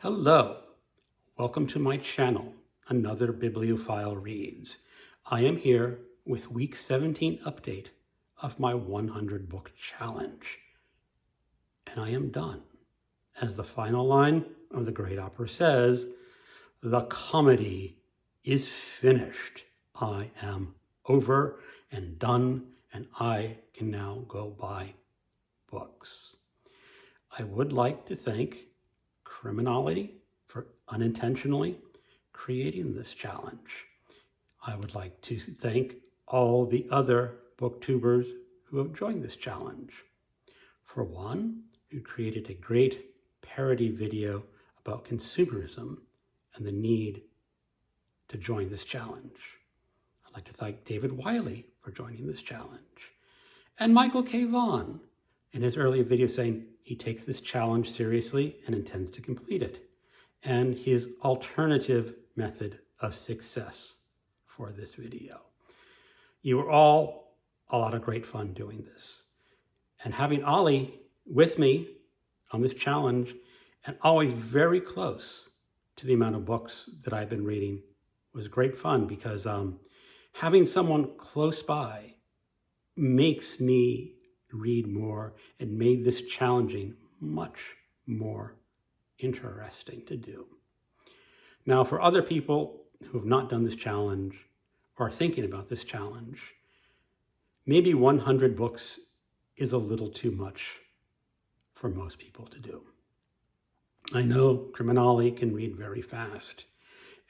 Hello, welcome to my channel, Another Bibliophile Reads. I am here with week 17 update of my 100 book challenge. And I am done. As the final line of the great opera says, the comedy is finished. I am over and done, and I can now go buy books. I would like to thank Criminality for unintentionally creating this challenge. I would like to thank all the other booktubers who have joined this challenge. For one, who created a great parody video about consumerism and the need to join this challenge. I'd like to thank David Wiley for joining this challenge. And Michael K. Vaughan in his earlier video saying he takes this challenge seriously and intends to complete it, and his alternative method of success for this video. You were all a lot of great fun doing this. And having Ollie with me on this challenge, and always very close to the amount of books that I've been reading, was great fun because having someone close by makes me read more and made this challenging much more interesting to do. Now, for other people who have not done this challenge or are thinking about this challenge, maybe 100 books is a little too much for most people to do. I know Criminality can read very fast,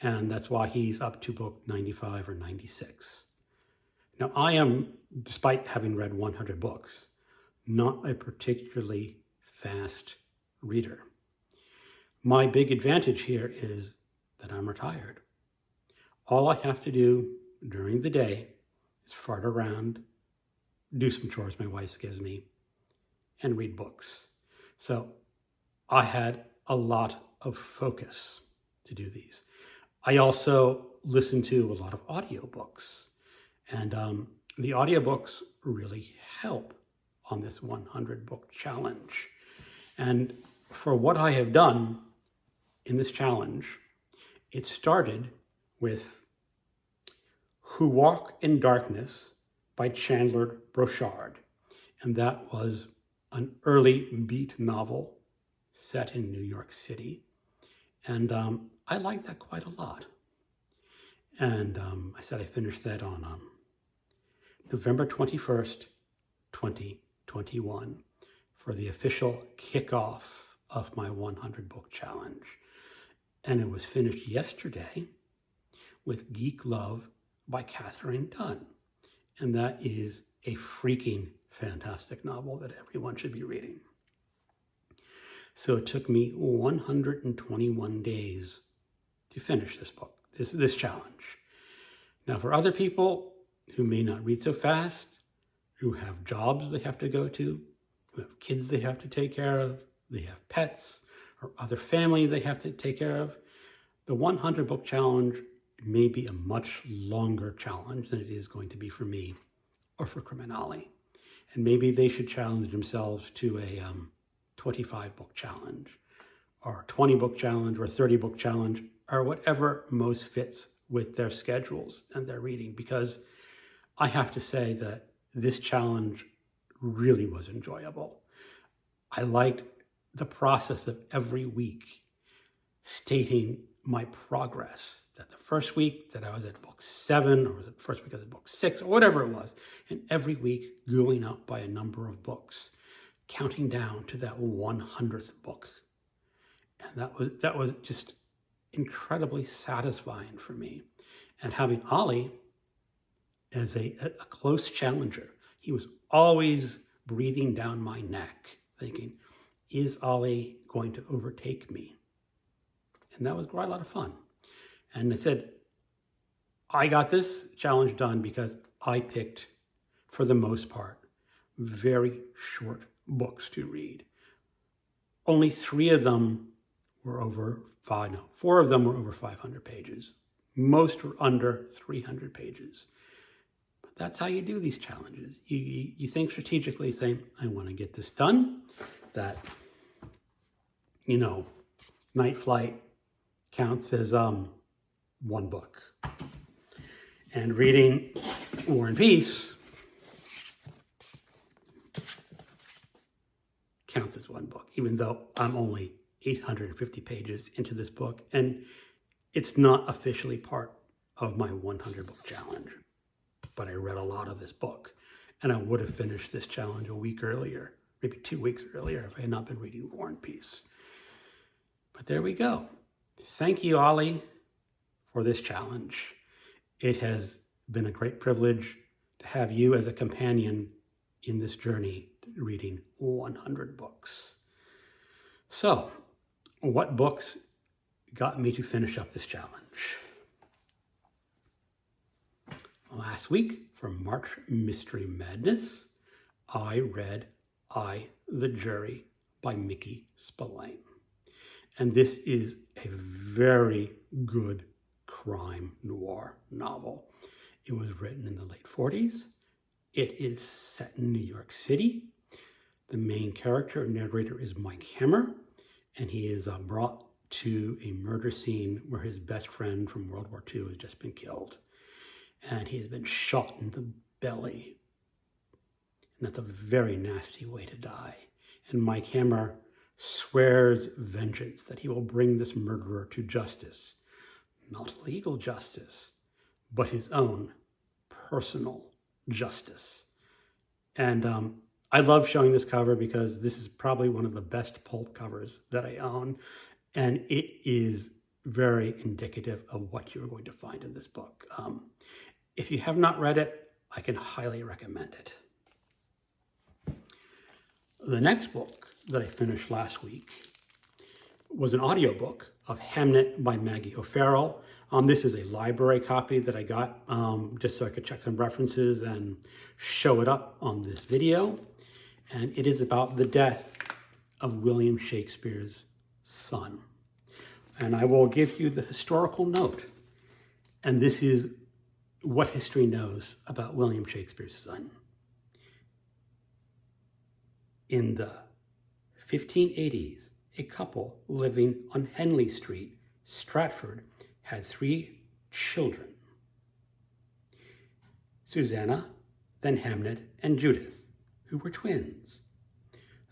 and that's why he's up to book 95 or 96. Now, I am, despite having read 100 books, not a particularly fast reader. My big advantage here is that I'm retired. All I have to do during the day is fart around, do some chores my wife gives me, and read books. So I had a lot of focus to do these. I also listen to a lot of audiobooks, and the audiobooks really help on this 100 book challenge. And for what I have done in this challenge, it started with Who Walk in Darkness by Chandler Brochard. And that was an early beat novel set in New York City. And I liked that quite a lot. And I said I finished that on November 21st, 2021 for the official kickoff of my 100 book challenge. And it was finished yesterday with Geek Love by Kathrine Dunn. And that is a freaking fantastic novel that everyone should be reading. So it took me 121 days to finish this book, this challenge. Now, for other people who may not read so fast, who have jobs they have to go to, who have kids they have to take care of, they have pets or other family they have to take care of, the 100 book challenge may be a much longer challenge than it is going to be for me or for Criminality. And maybe they should challenge themselves to a 25 book challenge or 20 book challenge or 30 book challenge or whatever most fits with their schedules and their reading, because I have to say that this challenge really was enjoyable. I liked the process of every week stating my progress, that the first week that I was at book 7 or the first week I was at book 6 or whatever it was, and every week going up by a number of books, counting down to that 100th book. And that was just incredibly satisfying for me. And having Ollie as a close challenger, he was always breathing down my neck, thinking, is Ollie going to overtake me? And that was quite a lot of fun. And I said, I got this challenge done because I picked, for the most part, very short books to read. Only 3 of them were four of them were over 500 pages. Most were under 300 pages. But that's how you do these challenges. You think strategically, saying, I want to get this done, that, Night Flight counts as one book. And reading War and Peace counts as one book, even though I'm only 850 pages into this book, and it's not officially part of my 100 book challenge. But I read a lot of this book, and I would have finished this challenge a week earlier, maybe 2 weeks earlier, if I had not been reading War and Peace. But there we go. Thank you, Ollie, for this challenge. It has been a great privilege to have you as a companion in this journey to reading 100 books. So, what books got me to finish up this challenge? Last week, for March Mystery Madness, I read I, the Jury by Mickey Spillane. And this is a very good crime noir novel. It was written in the late 40s. It is set in New York City. The main character and narrator is Mike Hammer, and he is brought to a murder scene where his best friend from World War II has just been killed. And he has been shot in the belly. And that's a very nasty way to die. And Mike Hammer swears vengeance, that he will bring this murderer to justice. Not legal justice, but his own personal justice. And I love showing this cover because this is probably one of the best pulp covers that I own. And it is very indicative of what you're going to find in this book. If you have not read it, I can highly recommend it. The next book that I finished last week was an audiobook of Hamnet by Maggie O'Farrell. This is a library copy that I got just so I could check some references and show it up on this video. And it is about the death of William Shakespeare's son. And I will give you the historical note. And this is what history knows about William Shakespeare's son. In the 1580s, a couple living on Henley Street, Stratford, had 3 children: Susanna, then Hamnet, and Judith, who were twins.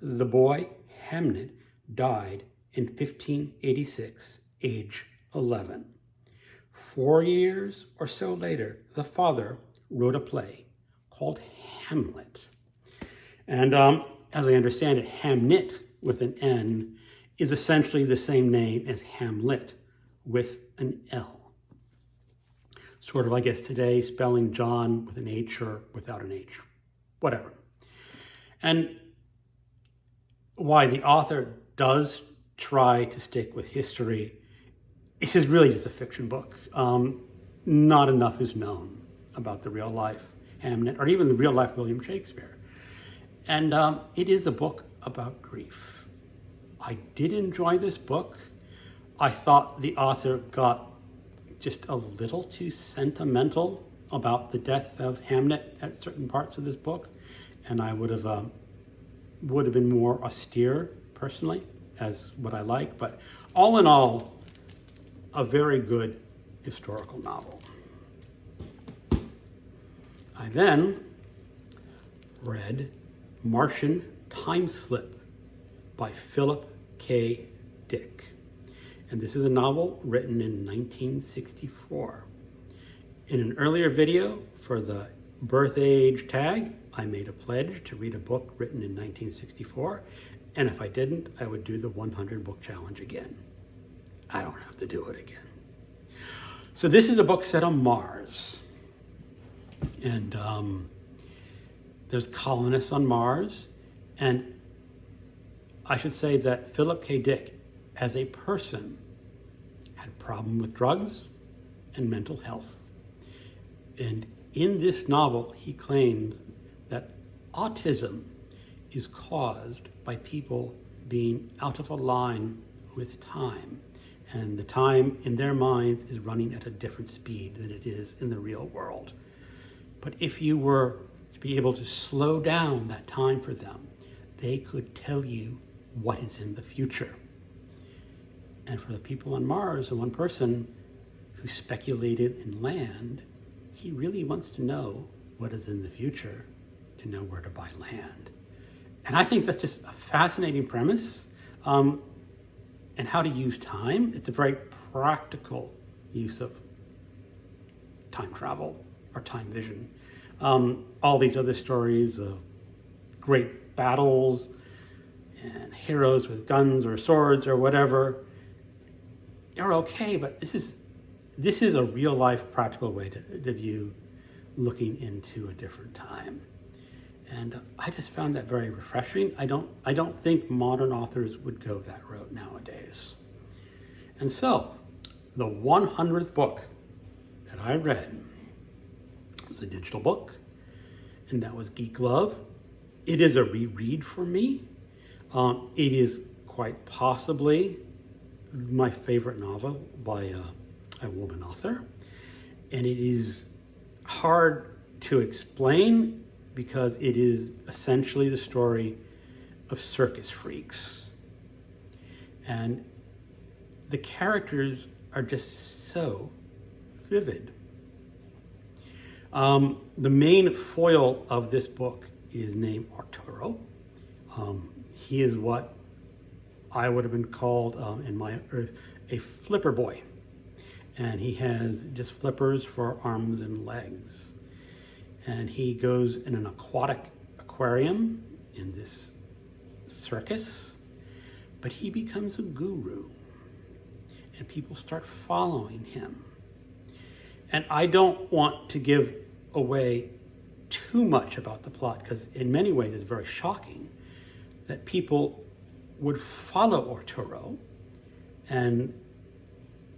The boy, Hamnet, died in 1586, age 11. 4 years or so later, the father wrote a play called Hamlet. And as I understand it, Hamnet with an N is essentially the same name as Hamlet with an L. Sort of, I guess, today spelling John with an H or without an H, whatever. And why the author does try to stick with history, this is really just a fiction book. Not enough is known about the real life Hamnet or even the real life William Shakespeare. And it is a book about grief. I did enjoy this book. I thought the author got just a little too sentimental about the death of Hamnet at certain parts of this book. And I would have been more austere personally, as what I like. But all in all, a very good historical novel. I then read Martian Time Slip by Philip K. Dick. And this is a novel written in 1964. In an earlier video for the birth age tag, I made a pledge to read a book written in 1964. And if I didn't, I would do the 100 book challenge again. I don't have to do it again. So this is a book set on Mars. And there's colonists on Mars. And I should say that Philip K. Dick, as a person, had a problem with drugs and mental health. And in this novel, he claims that autism is caused by people being out of a line with time. And the time in their minds is running at a different speed than it is in the real world. But if you were to be able to slow down that time for them, they could tell you what is in the future. And for the people on Mars, and one person who speculated in land, he really wants to know what is in the future to know where to buy land. And I think that's just a fascinating premise. And how to use time. It's a very practical use of time travel or time vision. All these other stories of great battles and heroes with guns or swords or whatever are okay, but this is a real life practical way to view looking into a different time. And I just found that very refreshing. I don't think modern authors would go that route nowadays. And so, the 100th book that I read was a digital book, and that was Geek Love. It is a reread for me. It is quite possibly my favorite novel by a woman author. And it is hard to explain because it is essentially the story of circus freaks. And the characters are just so vivid. The main foil of this book is named Arturo. He is what I would have been called in my earth a flipper boy. And he has just flippers for arms and legs. And he goes in an aquarium in this circus, but he becomes a guru. And people start following him. And I don't want to give away too much about the plot, because in many ways it's very shocking that people would follow Arturo, and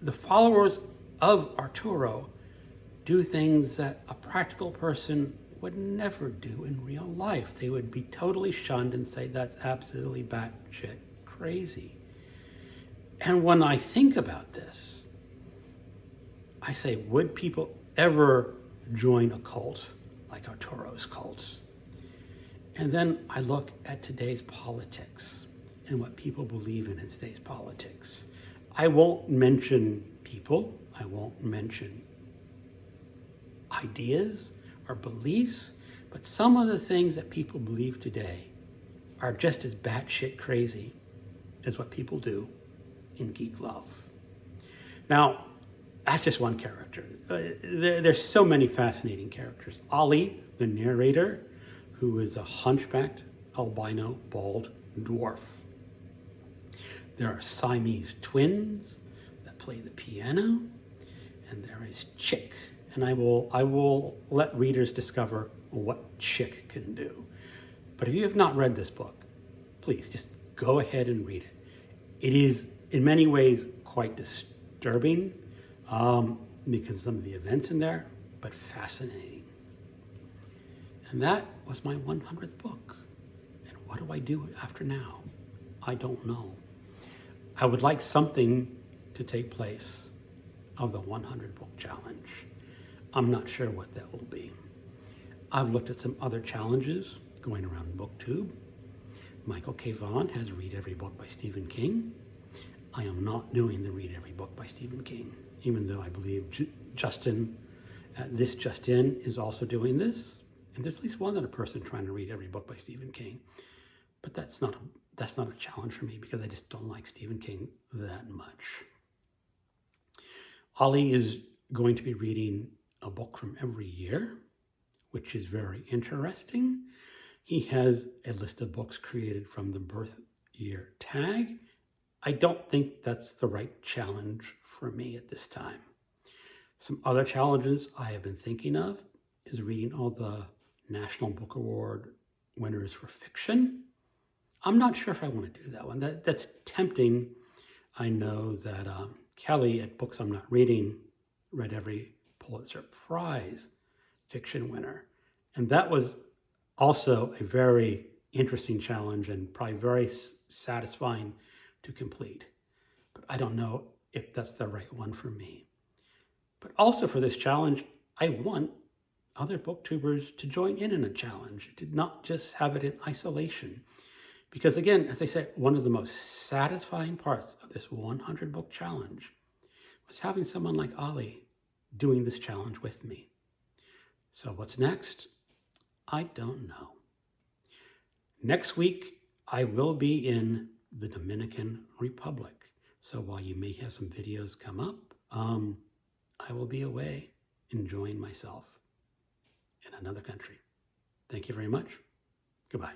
the followers of Arturo do things that a practical person would never do in real life. They would be totally shunned and say, that's absolutely batshit crazy. And when I think about this, I say, would people ever join a cult like Arturo's cult? And then I look at today's politics and what people believe in today's politics. I won't mention people. I won't mention ideas or beliefs, but some of the things that people believe today are just as batshit crazy as what people do in Geek Love. Now, that's just one character. There's so many fascinating characters. Ollie, the narrator, who is a hunchbacked, albino, bald dwarf. There are Siamese twins that play the piano, and there is Chick. And I will let readers discover what Chick can do. But if you have not read this book, please just go ahead and read it. It is, in many ways, quite disturbing because of some of the events in there, but fascinating. And that was my 100th book. And what do I do after now? I don't know. I would like something to take place of the 100 book challenge. I'm not sure what that will be. I've looked at some other challenges going around BookTube. Michael K. Vaughan has Read Every Book by Stephen King. I am not doing the Read Every Book by Stephen King, even though I believe Justin is also doing this. And there's at least one other person trying to read every book by Stephen King. But that's not a challenge for me because I just don't like Stephen King that much. Ollie is going to be reading a book from every year, which is very interesting. He has a list of books created from the birth year tag. I don't think that's the right challenge for me at this time. Some other challenges I have been thinking of is reading all the National Book Award winners for fiction. I'm not sure if I want to do that one. That's tempting. I know that Kelly at Books I'm Not Reading read every Pulitzer Prize fiction winner. And that was also a very interesting challenge and probably very satisfying to complete. But I don't know if that's the right one for me. But also for this challenge, I want other booktubers to join in a challenge. I did not just have it in isolation, Because again, as I said, one of the most satisfying parts of this 100 book challenge was having someone like Ollie doing this challenge with me. So what's next? I don't know. Next week, I will be in the Dominican Republic. So while you may have some videos come up, I will be away enjoying myself in another country. Thank you very much. Goodbye.